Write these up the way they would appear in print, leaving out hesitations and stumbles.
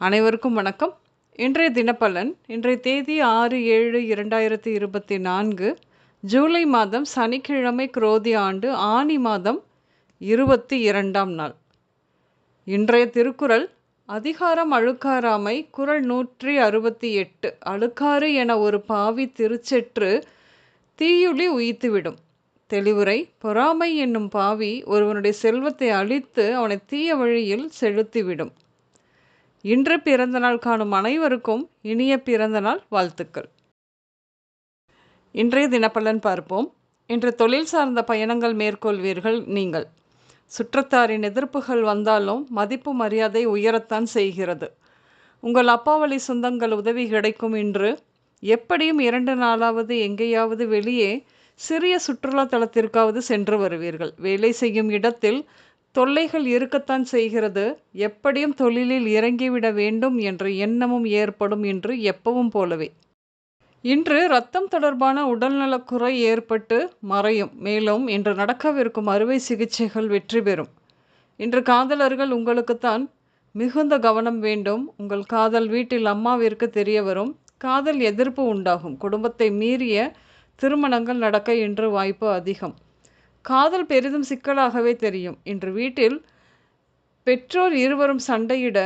அனைவருக்கும் வணக்கம். இன்றைய தினப்பலன். இன்றைய தேதி 6/7/2024 ஜூலை மாதம் சனிக்கிழமை, குரோதி ஆண்டு ஆனி மாதம் 22ஆம் நாள். இன்றைய திருக்குறள் அதிகாரம் அழுக்காராமை. குறள் 168. அழுக்காறு என ஒரு பாவி திருச்செற்று தீயுளி உய்த்துவிடும். தெளிவுரை. பொறாமை என்னும் பாவி ஒருவனுடைய செல்வத்தை அழித்து அவனை தீய வழியில் செலுத்திவிடும். இன்று பிறந்தநாள் காணும் அனைவருக்கும் இனிய பிறந்தநாள் வாழ்த்துக்கள். இன்றைய தினப்பலன் பார்ப்போம். இன்று தொழில் சார்ந்த பயணங்கள் மேற்கொள்வீர்கள். நீங்கள் சுற்றத்தாரின் எதிர்ப்புகள் வந்தாலும் மதிப்பு மரியாதை உயரத்தான் செய்கிறது. உங்கள் அப்பாவளி சொந்தங்கள் உதவி கிடைக்கும். இன்று எப்படியும் 2 நாளாவது எங்கேயாவது வெளியே சிறிய சுற்றுலா தலத்திற்காவது சென்று வருவீர்கள். வேலை செய்யும் இடத்தில் தொல்லைகள் இருக்கத்தான் செய்கிறது. எப்படியும் தொழிலில் இறங்கிவிட வேண்டும் என்ற எண்ணமும் ஏற்படும். இன்று எப்பவும் போலவே. இன்று இரத்தம் தொடர்பான உடல்நலக்குறை ஏற்பட்டு மறையும். மேலும் இன்று நடக்கவிருக்கும் அறுவை சிகிச்சைகள் வெற்றி பெறும். இன்று காதலர்கள் உங்களுக்குத்தான் மிகுந்த கவனம் வேண்டும். உங்கள் காதல் வீட்டில் அம்மாவிற்கு தெரிய வரும். காதல் எதிர்ப்பு உண்டாகும். குடும்பத்தை மீறிய திருமணங்கள் நடக்க இன்று வாய்ப்பு அதிகம். காதல் பெரிதும் சிக்கலாகவே தெரியும். இன்று வீட்டில் பெற்றோர் இருவரும் சண்டையிட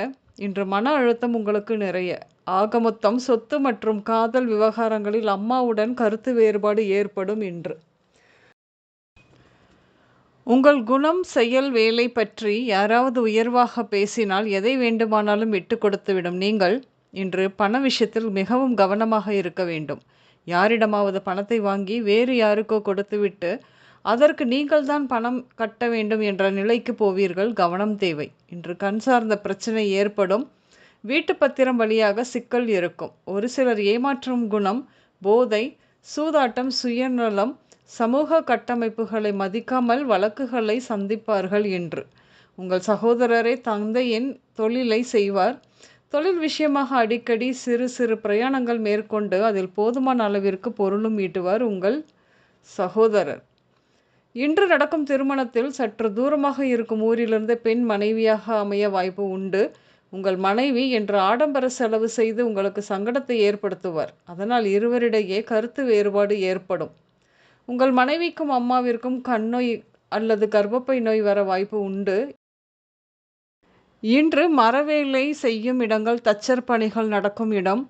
இன்று மன அழுத்தம் உங்களுக்கு நிறைய. ஆகமொத்தம் சொத்து மற்றும் காதல் விவகாரங்களில் அம்மாவுடன் கருத்து வேறுபாடு ஏற்படும். இன்று உங்கள் குணம், செயல், வேலை பற்றி யாராவது உயர்வாக பேசினால் எதை வேண்டுமானாலும் விட்டு கொடுத்துவிடும். நீங்கள் இன்று பண விஷயத்தில் மிகவும் கவனமாக இருக்க வேண்டும். யாரிடமாவது பணத்தை வாங்கி வேறு யாருக்கோ கொடுத்துவிட்டு அதற்கு நீங்கள் தான் பணம் கட்ட வேண்டும் என்ற நிலைக்கு போவீர்கள். கவனம் தேவை. இன்று கண் சார்ந்த பிரச்சனை ஏற்படும். வீட்டு பத்திரம் வழியாக சிக்கல் இருக்கும். ஒரு சிலர் ஏமாற்றும் குணம், போதை, சூதாட்டம், சுயநலம், சமூக கட்டமைப்புகளை மதிக்காமல் வழக்குகளை சந்திப்பார்கள். என்று உங்கள் சகோதரரே தந்தையின் தொழிலை செய்வார். தொழில் விஷயமாக அடிக்கடி சிறு சிறு பிரயாணங்கள் மேற்கொண்டு அதில் போதுமான அளவிற்கு பொருளும் ஈட்டுவார் உங்கள் சகோதரர். இன்று நடக்கும் திருமணத்தில் சற்று தூரமாக இருக்கும் ஊரிலிருந்து பெண் மனைவியாக அமைய வாய்ப்பு உண்டு. உங்கள் மனைவி என்று ஆடம்பர செலவு செய்து உங்களுக்கு சங்கடத்தை ஏற்படுத்துவார். அதனால் இருவரிடையே கருத்து வேறுபாடு ஏற்படும். உங்கள் மனைவிக்கும் அம்மாவிற்கும் கண்ணோய் அல்லது கர்ப்பப்பை நோய் வர வாய்ப்பு உண்டு. இன்று மரவேலை செய்யும் இடங்கள், தச்சர் பணிகள் நடக்கும் இடம்,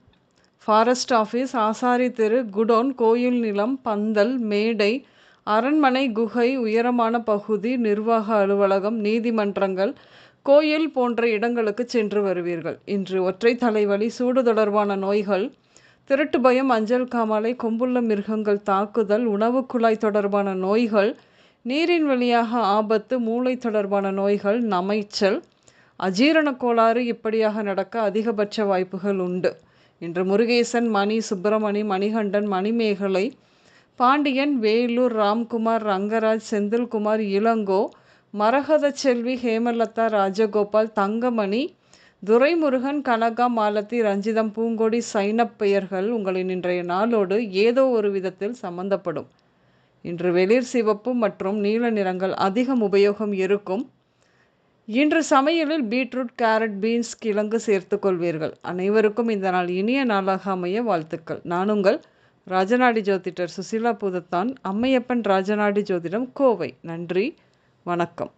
ஃபாரஸ்ட் ஆஃபீஸ், ஆசாரி தெரு, குடோன், கோயில் நிலம், பந்தல், மேடை, அரண்மனை, குகை, உயரமான பகுதி, நிர்வாக அலுவலகம், நீதிமன்றங்கள், கோயில் போன்ற இடங்களுக்கு சென்று வருவீர்கள். இன்று ஒற்றை தலைவலி, சூடு தொடர்பான நோய்கள், திருட்டு பயம், அஞ்சல் காமாலை, கொம்புள்ள மிருகங்கள் தாக்குதல், உணவு குழாய் தொடர்பான நோய்கள், நீரின் வழியாக ஆபத்து, மூளை தொடர்பான நோய்கள், நமைச்சல், அஜீரண கோளாறு இப்படியாக நடக்க அதிகபட்ச வாய்ப்புகள் உண்டு. இன்று முருகேசன், மணி, சுப்பிரமணி, மணிகண்டன், மணிமேகலை, பாண்டியன், வேலூர், ராம்குமார், ரங்கராஜ், செந்தில்குமார், இளங்கோ, மரகத செல்வி, ஹேமலதா, ராஜகோபால், தங்கமணி, துரைமுருகன், கனகா, மாலதி, ரஞ்சிதம், பூங்கொடி, சைனப் பெயர்கள் உங்களின் இன்றைய நாளோடு ஏதோ ஒரு விதத்தில் சம்பந்தப்படும். இன்று வெளிர் சிவப்பு மற்றும் நீல நிறங்கள் அதிகம் உபயோகம் இருக்கும். இன்று சமையலில் பீட்ரூட், கேரட், பீன்ஸ், கிழங்கு சேர்த்து கொள்வீர்கள். அனைவருக்கும் இந்த நாள் இனிய நாளாக அமைய வாழ்த்துக்கள். நான் உங்கள் ராஜநாடி ஜோதிடர் சுசிலா பூதத்தான், அம்மையப்பன் ராஜநாடி ஜோதிடம், கோவை. நன்றி, வணக்கம்.